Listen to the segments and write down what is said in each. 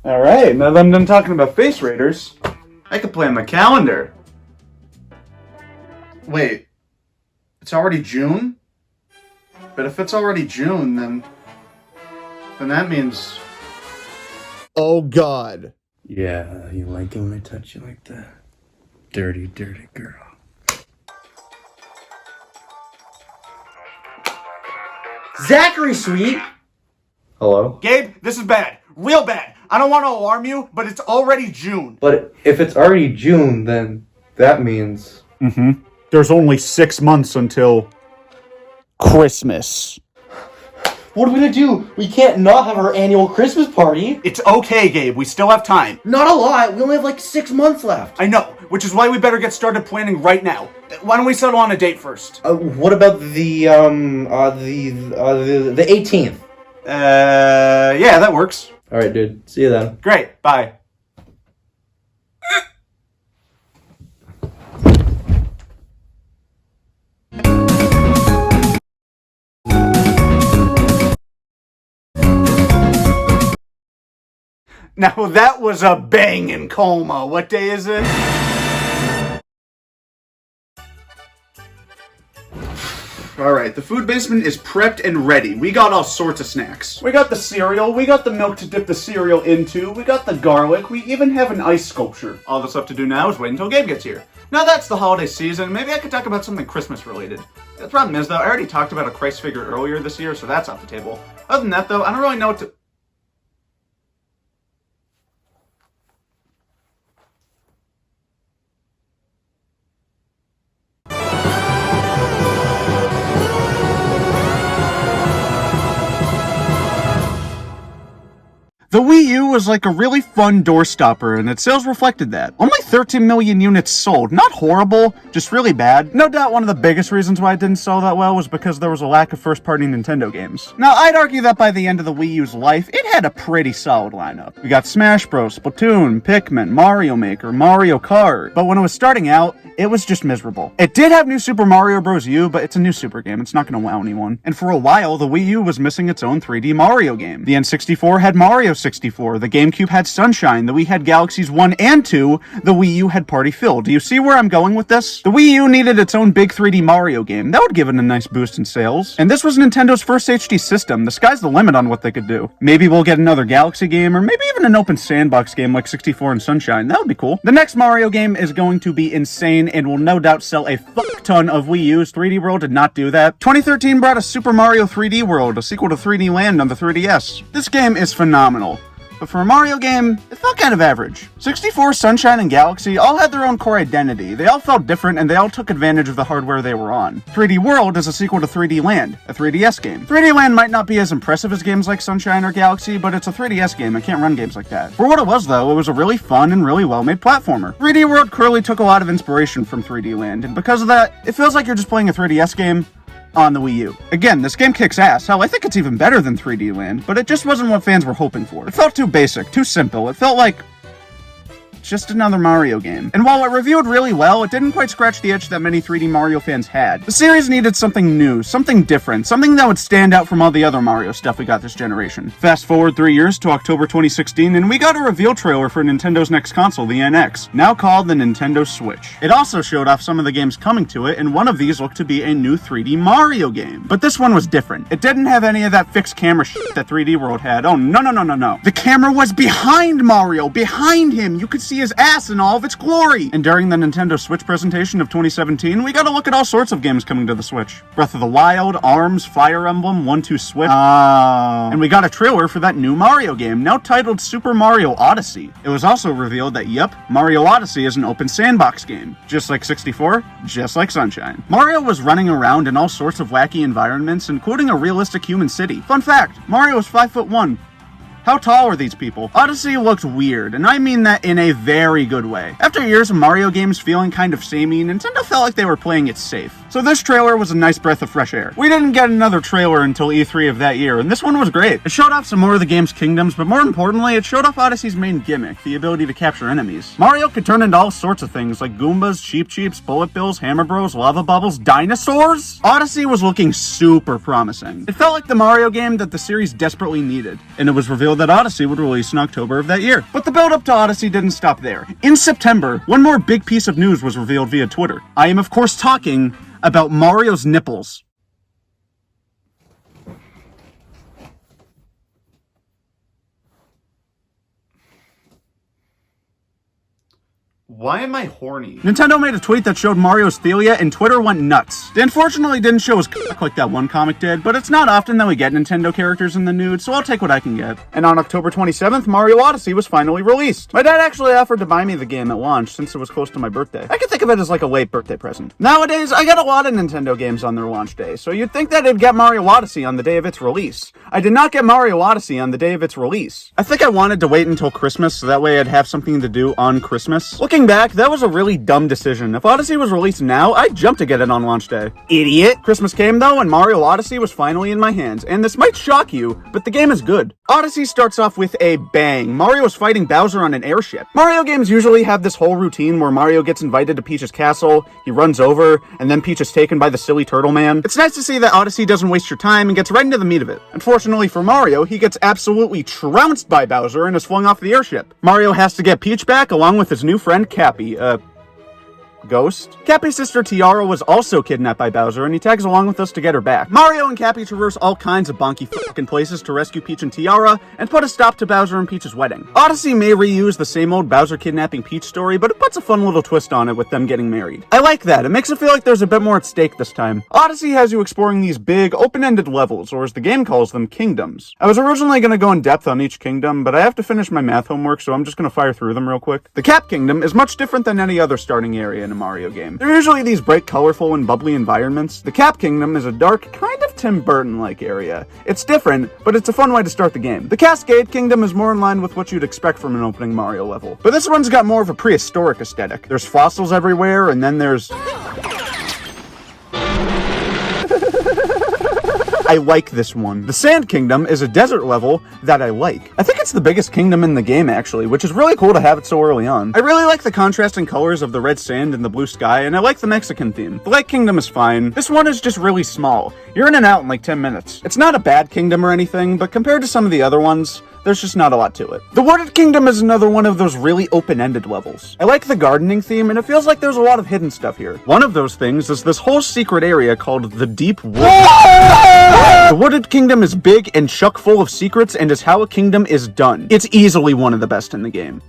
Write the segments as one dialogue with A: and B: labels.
A: Alright, now that I'm done talking about face raiders, I could plan my calendar. Wait, it's already June? But if it's already June, then that means...
B: Oh, God.
C: Yeah, you like it when I touch you like that. Dirty, dirty girl.
D: Zachary, sweet!
C: Hello?
A: Gabe, this is bad. Real bad. I don't want to alarm you, but it's already June.
C: But if it's already June, then that means...
A: There's only 6 months until... Christmas.
D: What are we gonna do? We can't not have our annual Christmas party.
A: It's okay, Gabe. We still have time.
D: Not a lot. We only have like 6 months left.
A: I know, which is why we better get started planning right now. Why don't we settle on a date first?
D: What about the 18th?
A: Yeah, that works.
C: Alright, dude. See you then.
A: Great, bye. Now that was a bangin' coma. What day is it? Alright, the food basement is prepped and ready. We got all sorts of snacks. We got the cereal, we got the milk to dip the cereal into, we got the garlic, we even have an ice sculpture. All that's left to do now is wait until Gabe gets here. Now that's the holiday season, maybe I could talk about something Christmas related. The problem is though, I already talked about a Christ figure earlier this year, so that's off the table. Other than that though, I don't really know what to... The Wii U was like a really fun doorstopper, and its sales reflected that. Only 13 million units sold. Not horrible, just really bad. No doubt one of the biggest reasons why it didn't sell that well was because there was a lack of first-party Nintendo games. Now, I'd argue that by the end of the Wii U's life, it had a pretty solid lineup. We got Smash Bros, Splatoon, Pikmin, Mario Maker, Mario Kart. But when it was starting out, it was just miserable. It did have New Super Mario Bros. U, but it's a new Super game. It's not gonna wow anyone. And for a while, the Wii U was missing its own 3D Mario game. The N64 had Mario 64, the GameCube had Sunshine, the Wii had Galaxies 1 and 2, the Wii U had Party Fill. Do you see where I'm going with this? The Wii U needed its own big 3D Mario game. That would give it a nice boost in sales. And this was Nintendo's first HD system. The sky's the limit on what they could do. Maybe we'll get another Galaxy game, or maybe even an open sandbox game like 64 and Sunshine. That would be cool. The next Mario game is going to be insane and will no doubt sell a fuck ton of Wii U's. 3D World did not do that. 2013 brought a Super Mario 3D World, a sequel to 3D Land on the 3DS. This game is phenomenal. But for a Mario game, it felt kind of average. 64, Sunshine, and Galaxy all had their own core identity. They all felt different, and they all took advantage of the hardware they were on. 3D World is a sequel to 3D Land, a 3DS game. 3D Land might not be as impressive as games like Sunshine or Galaxy, but it's a 3DS game. It can't run games like that. For what it was, though, it was a really fun and really well-made platformer. 3D World clearly took a lot of inspiration from 3D Land, and because of that, it feels like you're just playing a 3DS game on the Wii U. Again, this game kicks ass. Hell, I think it's even better than 3D Land, but it just wasn't what fans were hoping for. It felt too basic, too simple. It felt like just another Mario game. And while it reviewed really well, it didn't quite scratch the itch that many 3D Mario fans had. The series needed something new, something different, something that would stand out from all the other Mario stuff we got this generation. Fast forward 3 years to October 2016, and we got a reveal trailer for Nintendo's next console, the NX, now called the Nintendo Switch. It also showed off some of the games coming to it, and one of these looked to be a new 3D Mario game. But this one was different. It didn't have any of that fixed camera shit that 3D World had. Oh, no, no, no, no, no. The camera was behind Mario, behind him. You could see his ass in all of its glory. And during the Nintendo Switch presentation of 2017, we got a look at all sorts of games coming to the Switch. Breath of the Wild, ARMS, Fire Emblem, 1-2 Switch. And we got a trailer for that new Mario game, now titled Super Mario Odyssey. It was also revealed that, yep, Mario Odyssey is an open sandbox game. Just like 64, just like Sunshine. Mario was running around in all sorts of wacky environments, including a realistic human city. Fun fact, Mario is 5'1". How tall are these people? Odyssey looked weird, and I mean that in a very good way. After years of Mario games feeling kind of samey, Nintendo felt like they were playing it safe. So this trailer was a nice breath of fresh air. We didn't get another trailer until E3 of that year, and this one was great. It showed off some more of the game's kingdoms, but more importantly, it showed off Odyssey's main gimmick, the ability to capture enemies. Mario could turn into all sorts of things, like Goombas, Cheeps, Bullet Bills, Hammer Bros, Lava Bubbles, dinosaurs? Odyssey was looking super promising. It felt like the Mario game that the series desperately needed, and it was revealed that Odyssey would release in October of that year. But the build-up to Odyssey didn't stop there. In September, one more big piece of news was revealed via Twitter. I am of course talking about Mario's nipples.
B: Why am I horny?
A: Nintendo made a tweet that showed Mario's Thelia, and Twitter went nuts. They unfortunately didn't show his cock like that one comic did, but it's not often that we get Nintendo characters in the nude, so I'll take what I can get. And on October 27th, Mario Odyssey was finally released. My dad actually offered to buy me the game at launch since it was close to my birthday. I could think of it as like a late birthday present. Nowadays, I get a lot of Nintendo games on their launch day, so you'd think that it'd get Mario Odyssey on the day of its release. I did not get Mario Odyssey on the day of its release. I think I wanted to wait until Christmas so that way I'd have something to do on Christmas. Looking back, that was a really dumb decision. If Odyssey was released now, I'd jump to get it on launch day. Idiot! Christmas came though, and Mario Odyssey was finally in my hands, and this might shock you, but the game is good. Odyssey starts off with a bang. Mario is fighting Bowser on an airship. Mario games usually have this whole routine where Mario gets invited to Peach's castle, he runs over, and then Peach is taken by the silly turtle man. It's nice to see that Odyssey doesn't waste your time and gets right into the meat of it. Unfortunately for Mario, he gets absolutely trounced by Bowser and is flung off the airship. Mario has to get Peach back along with his new friend Cappy, Ghost? Cappy's sister Tiara was also kidnapped by Bowser, and he tags along with us to get her back. Mario and Cappy traverse all kinds of bonky fucking places to rescue Peach and Tiara, and put a stop to Bowser and Peach's wedding. Odyssey may reuse the same old Bowser kidnapping Peach story, but it puts a fun little twist on it with them getting married. I like that, it makes it feel like there's a bit more at stake this time. Odyssey has you exploring these big, open-ended levels, or as the game calls them, kingdoms. I was originally going to go in depth on each kingdom, but I have to finish my math homework, so I'm just going to fire through them real quick. The Cap Kingdom is much different than any other starting area in a Mario game. They're usually these bright, colorful, and bubbly environments. The Cap Kingdom is a dark, kind of Tim Burton-like area. It's different, but it's a fun way to start the game. The Cascade Kingdom is more in line with what you'd expect from an opening Mario level. But this one's got more of a prehistoric aesthetic. There's fossils everywhere, and then there's... I like this one. The Sand Kingdom is a desert level that I like. I think it's the biggest kingdom in the game, actually, which is really cool to have it so early on. I really like the contrasting colors of the red sand and the blue sky, and I like the Mexican theme. The Lake Kingdom is fine. This one is just really small. You're in and out in like 10 minutes. It's not a bad kingdom or anything, but compared to some of the other ones, there's just not a lot to it. The Wooded Kingdom is another one of those really open-ended levels. I like the gardening theme, and it feels like there's a lot of hidden stuff here. One of those things is this whole secret area called the Deep Wood. The Wooded Kingdom is big and chock full of secrets and is how a kingdom is done. It's easily one of the best in the game.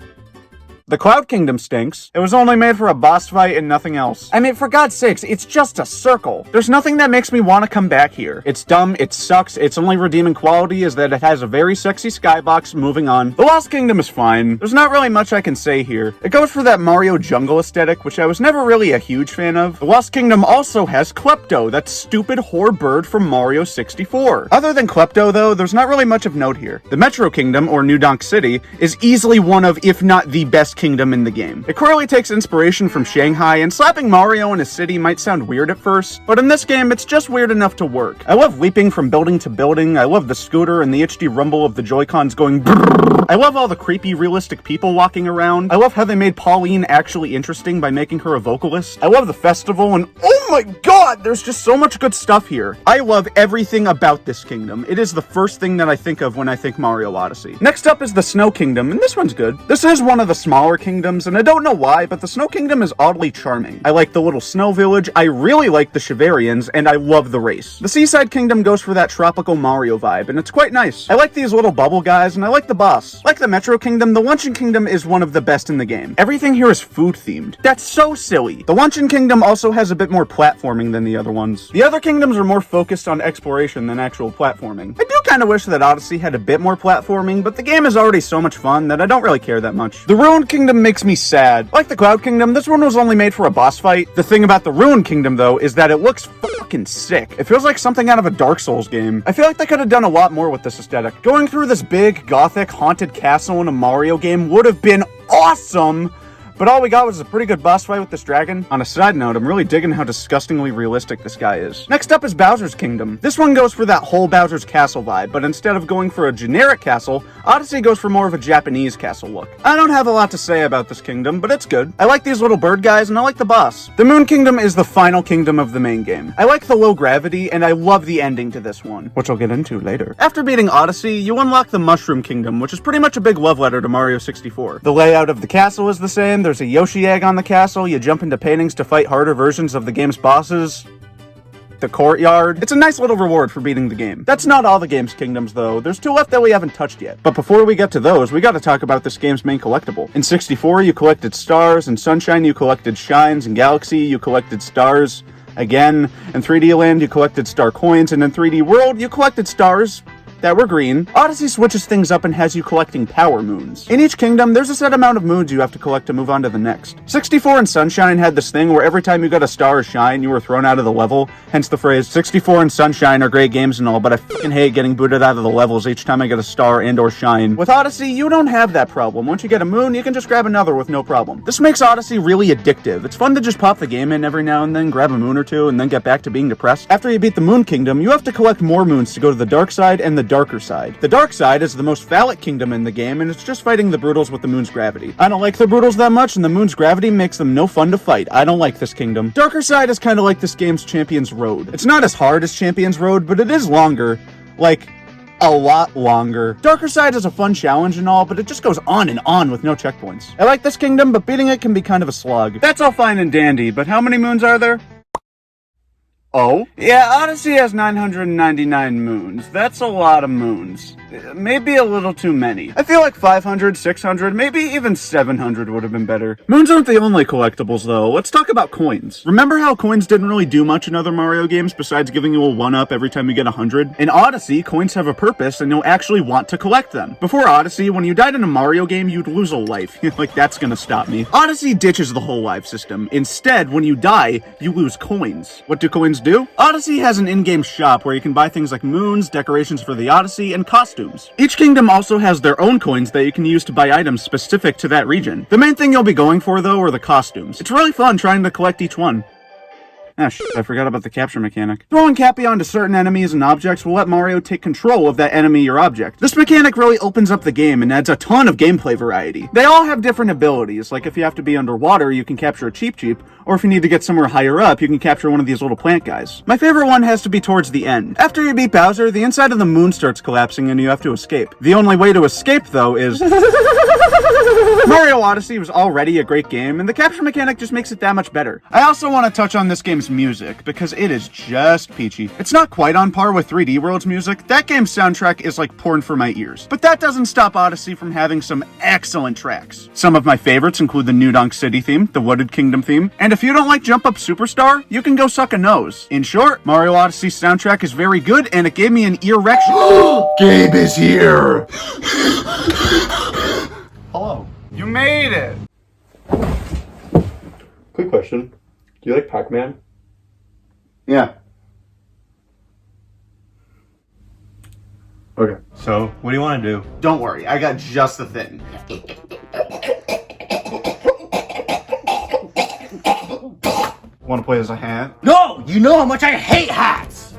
A: The Cloud Kingdom stinks. It was only made for a boss fight and nothing else. I mean, for God's sakes, it's just a circle. There's nothing that makes me want to come back here. It's dumb, it sucks, its only redeeming quality is that it has a very sexy skybox. Moving on. The Lost Kingdom is fine. There's not really much I can say here. It goes for that Mario jungle aesthetic, which I was never really a huge fan of. The Lost Kingdom also has Klepto, that stupid whore bird from Mario 64. Other than Klepto, though, there's not really much of note here. The Metro Kingdom, or New Donk City, is easily one of, if not the best kingdom in the game. It clearly takes inspiration from Shanghai, and slapping Mario in a city might sound weird at first, but in this game, it's just weird enough to work. I love leaping from building to building, I love the scooter and the HD rumble of the Joy-Cons going brrrr. I love all the creepy, realistic people walking around. I love how they made Pauline actually interesting by making her a vocalist. I love the festival, and oh my god, there's just so much good stuff here. I love everything about this kingdom. It is the first thing that I think of when I think Mario Odyssey. Next up is the Snow Kingdom, and this one's good. This is one of the smaller kingdoms, and I don't know why, but the Snow Kingdom is oddly charming. I like the little snow village, I really like the Chivarians, and I love the race. The Seaside Kingdom goes for that tropical Mario vibe, and it's quite nice. I like these little bubble guys, and I like the boss. Like the Metro Kingdom, the Luncheon Kingdom is one of the best in the game. Everything here is food themed. That's so silly. The Luncheon Kingdom also has a bit more platforming than the other ones. The other kingdoms are more focused on exploration than actual platforming. I do kind of wish that Odyssey had a bit more platforming, but the game is already so much fun that I don't really care that much. The Ruined Kingdom makes me sad. Like the Cloud Kingdom, this one was only made for a boss fight. The thing about the Ruined Kingdom, though, is that it looks fucking sick. It feels like something out of a Dark Souls game. I feel like they could have done a lot more with this aesthetic. Going through this big, gothic, haunted castle in a Mario game would have been awesome, but all we got was a pretty good boss fight with this dragon. On a side note, I'm really digging how disgustingly realistic this guy is. Next up is Bowser's Kingdom. This one goes for that whole Bowser's Castle vibe, but instead of going for a generic castle, Odyssey goes for more of a Japanese castle look. I don't have a lot to say about this kingdom, but it's good. I like these little bird guys, and I like the boss. The Moon Kingdom is the final kingdom of the main game. I like the low gravity, and I love the ending to this one, which I'll get into later. After beating Odyssey, you unlock the Mushroom Kingdom, which is pretty much a big love letter to Mario 64. The layout of the castle is the same, there's a Yoshi egg on the castle, you jump into paintings to fight harder versions of the game's bosses. The courtyard. It's a nice little reward for beating the game. That's not all the game's kingdoms though. There's 2 left that we haven't touched yet. But before we get to those, we gotta talk about this game's main collectible. In 64, you collected stars. In Sunshine, you collected shines. In Galaxy, you collected stars. Again, in 3D Land, you collected star coins. And in 3D World, you collected stars that were green. Odyssey switches things up and has you collecting power moons. In each kingdom, there's a set amount of moons you have to collect to move on to the next. 64 and Sunshine had this thing where every time you got a star or shine, you were thrown out of the level, hence the phrase, 64 and Sunshine are great games and all, but I fucking hate getting booted out of the levels each time I get a star and or shine. With Odyssey, you don't have that problem. Once you get a moon, you can just grab another with no problem. This makes Odyssey really addictive. It's fun to just pop the game in every now and then, grab a moon or 2, and then get back to being depressed. After you beat the Moon Kingdom, you have to collect more moons to go to the dark side and the darker side. The dark side is the most phallic kingdom in the game, and it's just fighting the Brutals with the moon's gravity. I don't like the Brutals that much, and the moon's gravity makes them no fun to fight. I don't like this kingdom. Darker side is kind of like this game's Champion's Road. It's not as hard as Champion's Road, but it is longer. Like, a lot longer. Darker side is a fun challenge and all, but it just goes on and on with no checkpoints. I like this kingdom, but beating it can be kind of a slog. That's all fine and dandy, but how many moons are there? Oh? Yeah, Odyssey has 999 moons. That's a lot of moons. Maybe a little too many. I feel like 500, 600, maybe even 700 would have been better. Moons aren't the only collectibles though. Let's talk about coins. Remember how coins didn't really do much in other Mario games besides giving you a 1-up every time you get 100? In Odyssey, coins have a purpose and you'll actually want to collect them. Before Odyssey, when you died in a Mario game, you'd lose a life. Like, that's gonna stop me. Odyssey ditches the whole life system. Instead, when you die, you lose coins. What do coins do? Odyssey has an in-game shop where you can buy things like moons, decorations for the Odyssey, and costumes. Each kingdom also has their own coins that you can use to buy items specific to that region. The main thing you'll be going for, though, are the costumes. It's really fun trying to collect each one. Ah, shit, I forgot about the capture mechanic. Throwing Cappy onto certain enemies and objects will let Mario take control of that enemy or object. This mechanic really opens up the game and adds a ton of gameplay variety. They all have different abilities, like if you have to be underwater, you can capture a Cheep Cheep, or if you need to get somewhere higher up, you can capture one of these little plant guys. My favorite one has to be towards the end. After you beat Bowser, the inside of the moon starts collapsing and you have to escape. The only way to escape, though, is... Mario Odyssey was already a great game, and the capture mechanic just makes it that much better. I also want to touch on this game's music, because it is just peachy. It's not quite on par with 3D World's music. That game's soundtrack is like porn for my ears. But that doesn't stop Odyssey from having some excellent tracks. Some of my favorites include the New Donk City theme, the Wooded Kingdom theme, and if you don't like Jump Up Superstar, you can go suck a nose. In short, Mario Odyssey's soundtrack is very good, and it gave me an erection.
B: Gabe is here! Hello.
A: You made it!
D: Quick question. Do you like Pac-Man?
A: Yeah.
D: Okay. So, what do you want to do?
A: Don't worry, I got just the thing. Want to play as a hat?
D: No! You know how much I hate hats!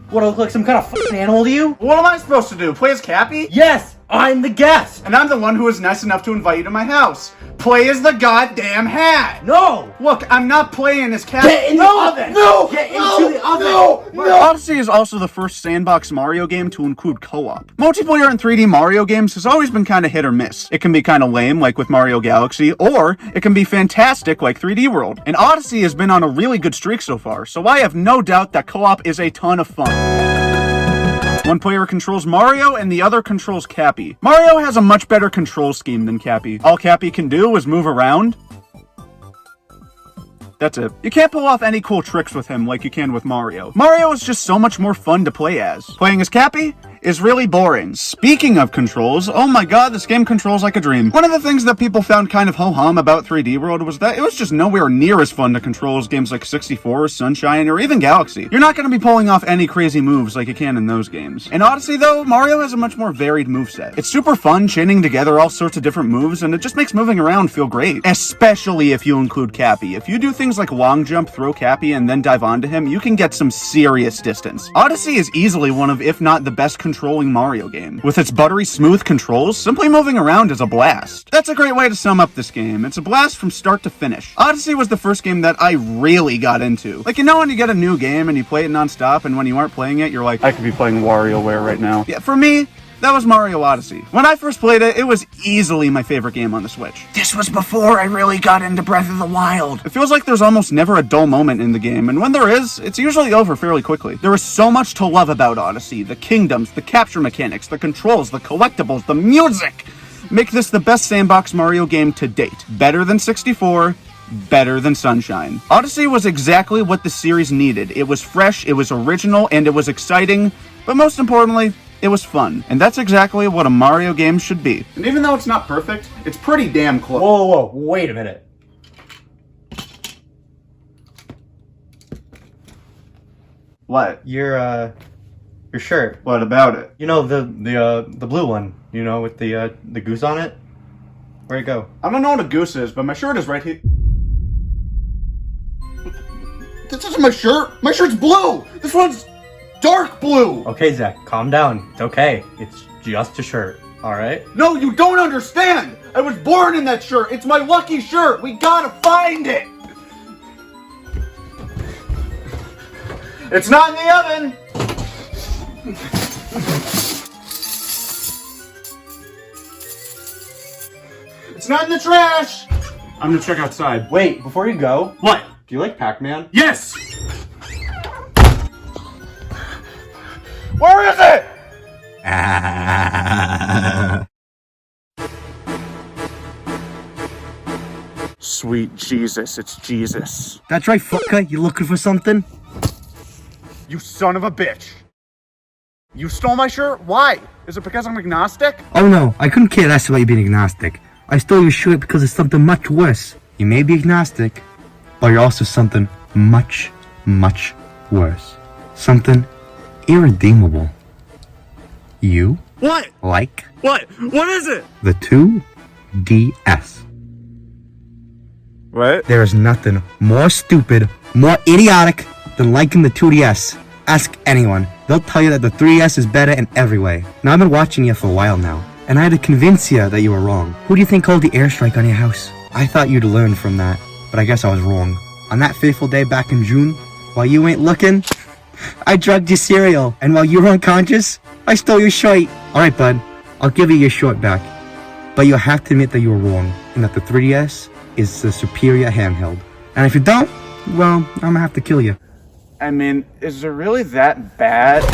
D: What, I look like some kind of fucking animal to you?
A: What am I supposed to do? Play as Cappy?
D: Yes! I'm the guest!
A: And I'm the one who was nice enough to invite you to my house. Play as the goddamn hat!
D: No!
A: Look, I'm not playing as Cappy.
D: Get in the oven!
A: No!
D: Get into the oven!
A: No! Odyssey is also the first sandbox Mario game to include co-op. Multiplayer in 3D Mario games has always been kind of hit or miss. It can be kind of lame, like with Mario Galaxy, or it can be fantastic, like 3D World. And Odyssey has been on a really good streak so far, so I have no doubt that co-op is a ton of fun. One player controls Mario and the other controls Cappy. Mario has a much better control scheme than Cappy. All Cappy can do is move around. That's it. You can't pull off any cool tricks with him like you can with Mario. Mario is just so much more fun to play as. Playing as Cappy? is really boring. Speaking of controls, oh my god, this game controls like a dream. One of the things that people found kind of ho-hum about 3D World was that it was just nowhere near as fun to control as games like 64, Sunshine, or even Galaxy. You're not going to be pulling off any crazy moves like you can in those games. In Odyssey though, Mario has a much more varied moveset. It's super fun chaining together all sorts of different moves, and it just makes moving around feel great. Especially if you include Cappy. If you do things like long jump, throw Cappy, and then dive onto him, you can get some serious distance. Odyssey is easily one of, if not the best controlling Mario game. With its buttery smooth controls, simply moving around is a blast. That's a great way to sum up this game. It's a blast from start to finish. Odyssey was the first game that I really got into. Like, you know when you get a new game and you play it non-stop, and when you aren't playing it, you're like, I could be playing WarioWare right now. Yeah, for me, that was Mario Odyssey. When I first played it, it was easily my favorite game on the Switch. This was before I really got into Breath of the Wild. It feels like there's almost never a dull moment in the game, and when there is, it's usually over fairly quickly. There is so much to love about Odyssey. The kingdoms, the capture mechanics, the controls, the collectibles, the music make this the best sandbox Mario game to date. Better than 64, better than Sunshine. Odyssey was exactly what the series needed. It was fresh, it was original, and it was exciting, but most importantly, it was fun. And that's exactly what a Mario game should be. And even though it's not perfect, it's pretty damn close.
D: Whoa, wait a minute.
A: What?
D: Your shirt.
A: What about it?
D: You know, the blue one, you know, with the goose on it? Where'd it go?
A: I don't know what a goose is, but my shirt is right here. This isn't my shirt! My shirt's blue! This one's dark blue!
D: Okay, Zach, calm down. It's okay. It's just a shirt, alright?
A: No, you don't understand! I was born in that shirt! It's my lucky shirt! We gotta find it! It's not in the oven! It's not in the trash! I'm gonna check outside.
D: Wait, before you go,
A: What?
D: do you like Pac-Man?
A: Yes! Where is it? Sweet Jesus, it's Jesus.
E: That's right, fucker. You looking for something?
A: You son of a bitch. You stole my shirt? Why? Is it because I'm agnostic?
E: Oh no, I couldn't care less about you being agnostic. I stole your shirt because it's something much worse. You may be agnostic, but you're also something much, much worse. Something irredeemable. You
A: What?
E: like
A: What? What is it?
E: the 2DS.
A: What?
E: There is nothing more stupid, more idiotic than liking the 2DS. Ask anyone. They'll tell you that the 3DS is better in every way. Now, I've been watching you for a while now, and I had to convince you that you were wrong. Who do you think called the airstrike on your house? I thought you'd learn from that, but I guess I was wrong. On that fateful day back in June, while you ain't looking, I drugged your cereal, and while you were unconscious, I stole your shirt. Alright, bud, I'll give you your shirt back. But you'll have to admit that you were wrong, and that the 3DS is the superior handheld. And if you don't, well, I'm gonna have to kill you.
A: I mean, is it really that bad?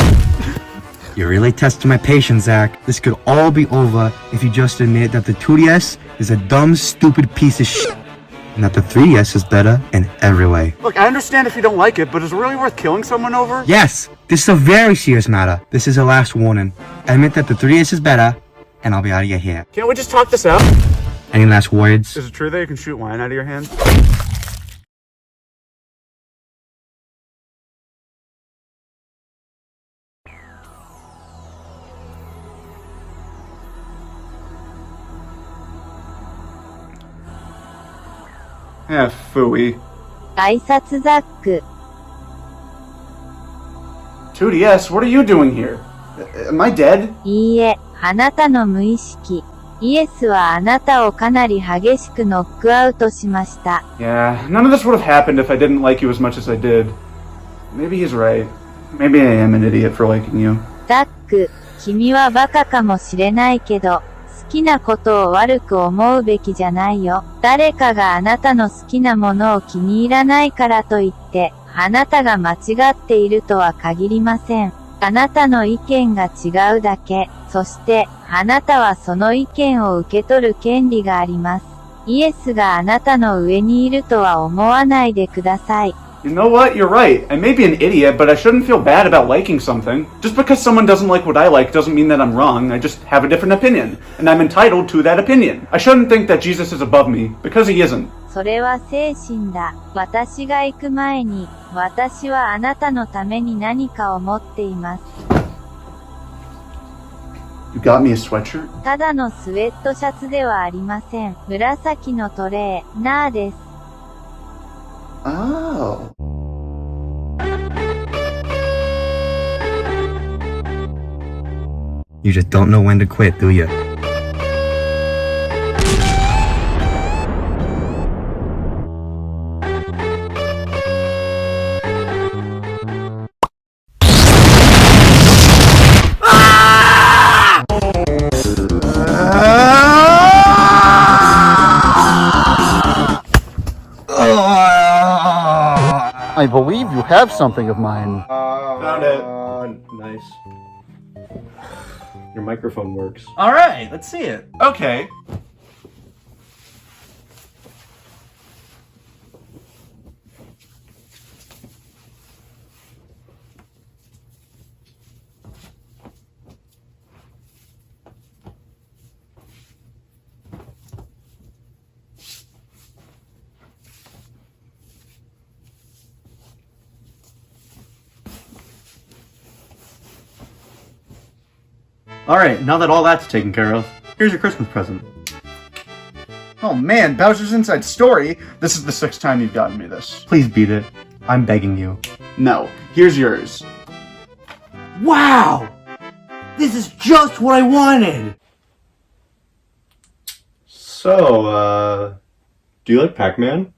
E: You're really testing my patience, Zach. This could all be over if you just admit that the 2DS is a dumb, stupid piece of shit, and that the 3DS is better in every way.
A: Look, I understand if you don't like it, but is it really worth killing someone over?
E: Yes, this is a very serious matter. This is a last warning. Admit that the 3DS is better, and I'll be out of your hair.
A: Can't we just talk this out?
E: Any last words?
A: Is it true that you can shoot wine out of your hand? Yeah, phooey.
F: 挨拶ザック
A: 2DS, what are you doing here? Am I dead?
F: いいえ、あなたの無意識。イエスはあなたをかなり激しくノックアウトしました。
A: Yeah, none of this would have happened if I didn't like you as much as I did. Maybe he's right. Maybe I am an idiot for liking you.
F: ザック、君はバカかもしれないけど、好きなことを悪く思うべきじゃないよ。誰かがあなたの好きなものを気に入らないからといって、あなたが間違っているとは限りません。あなたの意見が違うだけ。そして、あなたはその意見を受け取る権利があります。イエスがあなたの上にいるとは思わないでください。
A: You know what? You're right. I may be an idiot, but I shouldn't feel bad about liking something. Just because someone doesn't like what I like doesn't mean that I'm wrong. I just have a different opinion, and I'm entitled to that opinion. I shouldn't think that Jesus is above me, because he isn't.
F: それは精神だ。私が行く前に、私はあなたのために何かを持っています。
A: You got me a sweatshirt?
F: ただのスウェットシャツではありません。紫のトレー、ナーです。
A: Oh.
E: You just don't know when to quit, do you?
A: I believe you have something of mine.
D: Found it. Nice. Your microphone works.
A: All right, let's see it. Okay. Alright, now that all that's taken care of, here's your Christmas present. Oh man, Bowser's Inside Story! This is the 6th time you've gotten me this. Please beat it. I'm begging you. No, here's yours.
D: Wow! This is just what I wanted!
B: So, do you like Pac-Man?